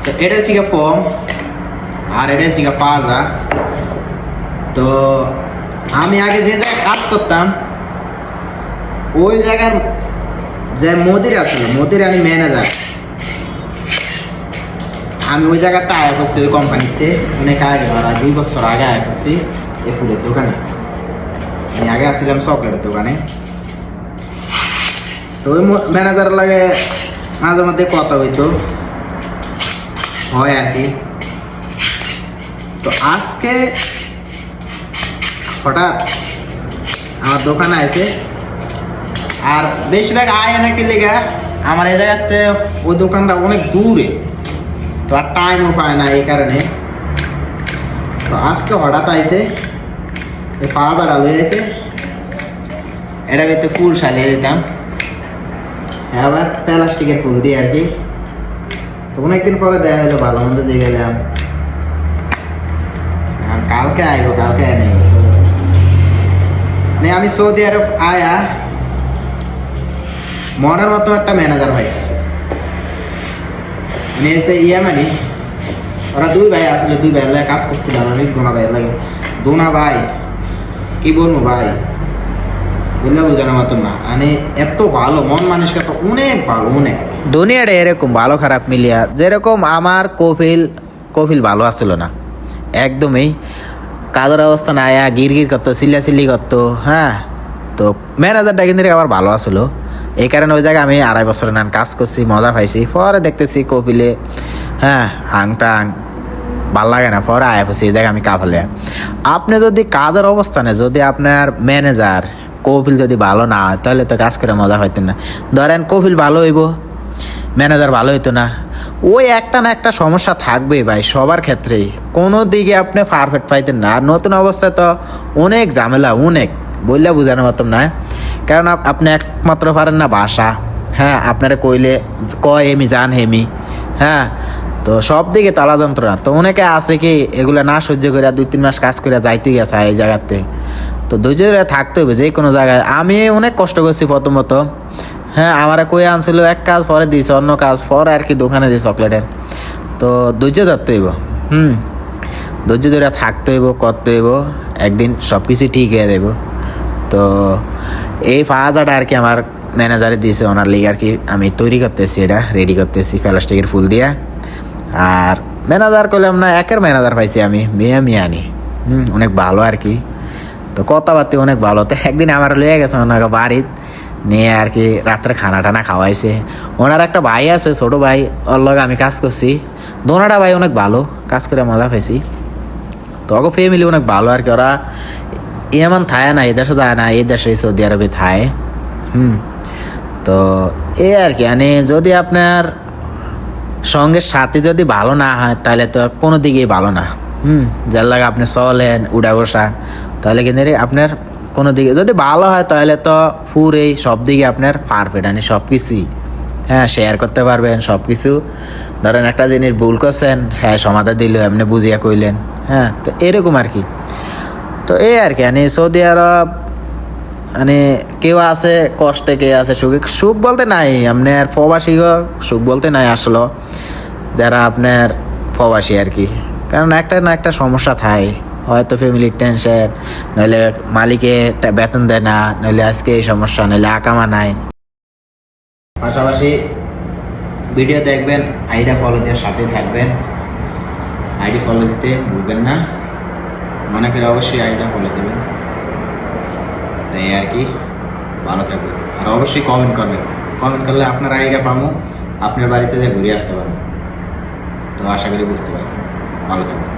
তো এটা ছিল ফর্ম আর এটা ছিল পাজা। তো আমি আগে যে জায়গায় কাজ করতাম ওই জায়গার যে মোদির আছিল, মোদির আমি ম্যানেজার, আমি ওই জায়গাতে আয়া করছি ওই কোম্পানিতে অনেক আগে, ওরা 2 বছর আগে আয়া করছি এই ফুলের দোকানে। আমি আগে আসছিলাম চকলেটের দোকানে। তো ওই ম্যানেজার লাগে মাঝে মধ্যে কথা হইতো হয় আর কি। তো আজকে হঠাৎ আমার দোকানে আছে, আর বেশিরভাগ আয় নাকি লেগে আমার এই জায়গাতে ওই দোকানটা অনেক দূরে, তো আর টাইমও পায় না এই কারণে। তো আজকে হঠাৎ আইছে এই পাওয়া লয়ে আছে, এটা বেতে ফুল সাজিয়ে দিতাম, আবার প্লাস্টিকের ফুল দিয়ে আর কি। তো অনেকদিন পরে দেখা হলো, ভালো মন্দ দিয়ে গেলাম, আর কালকে আইবো, কালকে নেই। মানে আমি সৌদি আরব আয়া মনের মতো একটা ম্যানেজার পাইছি, মানে এসে ইয়ামানি। ওরা 2 ভাই আসলে 2 ভাই লাগে কাজ করছিলাম আমি, দোনা ভাই লাগে। দোনা ভাই কি বলবো ভাই, বললে বোঝানোর মতো না, মানে এত ভালো মন মানুষকে, তো অনেক ভালো, অনেক। দুনিয়াটা এরকম ভালো খারাপ মিলিয়া, যেরকম আমার কফিল ভালো আসছিল না একদমই, কাজের অবস্থা না আয়া গিরগির করতো, চিল্লি করতো। হ্যাঁ, তো ম্যানেজারটা কিন্তু আবার ভালো আসলো, এই কারণে ওই জায়গায় আমি 2.5 বছর নান কাজ করছি, মজা পাইছি। পরে দেখতেছি কপিলে হ্যাঁ হাংটাং ভাল লাগে না, পরে আয়া পড়ছি এই জায়গায় আমি কাফালে। আপনি যদি কাজের অবস্থানে যদি আপনার ম্যানেজার কপিল যদি ভালো না হয়, তাহলে তো কাজ করে মজা পাইতেন না। ধরেন কপিল ভালো হইব, ম্যানেজার ভালো হইতো না, ওই একটা না একটা সমস্যা থাকবেই ভাই সবার ক্ষেত্রেই, কোনো দিকে আপনি পারফেক্ট পাইতেন না। আর নতুন অবস্থায় তো অনেক ঝামেলা, অনেক বললে বোঝানো পারতাম না, কারণ আপনি একমাত্র পারেন না ভাষা। হ্যাঁ, আপনারা কইলে কয় হেমি জান হেমি, হ্যাঁ, তো সব দিকে তালা যন্ত্রণা। তো অনেকে আছে কি এগুলো না সহ্য করে 2-3 মাস কাজ করে যাইতে গেছে এই জায়গাতে। তো ধৈর্য ধরে থাকতে হবে যে কোনো জায়গায়। আমি অনেক কষ্ট করছি প্রথমত। হ্যাঁ, আমার কই আনছিল এক কাজ, পরে দিয়েছে অন্য কাজ, পরে আর কি দোকানে দিই চকলেটের। তো ধৈর্য ধরতে হইব, ধৈর্য ধরে থাকতে হইব, করতে হইব, একদিন সব কিছু ঠিক হয়ে যাব। তো এই ফাজাটা আর কি আমার ম্যানেজারে দিয়েছে, ওনার লিগে আর কি আমি তৈরি করতেছি, এটা রেডি করতেছি প্লাস্টিকের ফুল দিয়ে। আর ম্যানেজার করলাম না, একের ম্যানেজার পাইছি আমি, মিয়ানি, অনেক ভালো আর কি। তো কথাবার্তা অনেক ভালো। তো একদিন আমার লয়ে গেছে ওনাকে বাড়িত নিয়ে আর কি, রাত্রে খানা টানা খাওয়াইছে। ওনার একটা ভাই আছে, ছোটো ভাই, ওর লগে আমি কাজ করছি। দোনাটা ভাই অনেক ভালো, কাজ করে মজা পেয়েছি। তো ওকে ফ্যামিলি অনেক ভালো আর কি। ওরা এমন থায় না, এই দেশে যায় না, এই দেশে সৌদি আরবে থায়। তো এই আর কি, মানে যদি আপনার সঙ্গে সাথে যদি ভালো না হয়, তাহলে তো কোনো দিকেই ভালো না। যার লাগে আপনি চলেন উড়া বসা, তাহলে কিন্তু আপনার কোনো দিকে যদি ভালো হয়, তাহলে তো পুরোই সব দিকে আপনার পারফেক্ট, মানে সব কিছুই হ্যাঁ শেয়ার করতে পারবেন সব কিছু। ধরেন একটা জিনিস ভুল করছেন, হ্যাঁ সমাধান দিল, এমনি বুঝিয়া কইলেন, হ্যাঁ, তো এরকম আর কি। তো এই আর কি, মানে সৌদি আরব মানে কেউ আছে কষ্টে, কেউ আছে সুখে। সুখ বলতে নাই আপনার প্রবাসী, সুখ বলতে নাই আসলে যারা আপনার প্রবাসী আর কি। কারণ একটা না একটা সমস্যা থাকে, হয়তো ফ্যামিলির টেনশন, নইলে মালিকে বেতন দেয় না, নইলে আজকে এই সমস্যা, নইলে আকামা নাই। পাশাপাশি ভিডিও দেখবেন, আইডি ফলো দেওয়ার সাথে থাকবেন, আইডি ফলো দিতে ভুলবেন না, মনে করে অবশ্যই আইডিটা ফলো দেবেন। তাই আর কি, ভালো থাকবেন। আর অবশ্যই কমেন্ট করবেন, কমেন্ট করলে আপনার আইডিয়া পাবো, আপনার বাড়িতে যে ঘুরে আসতে পারবো। তো আশা করি বুঝতে পারছেন। ভালো থাকবেন।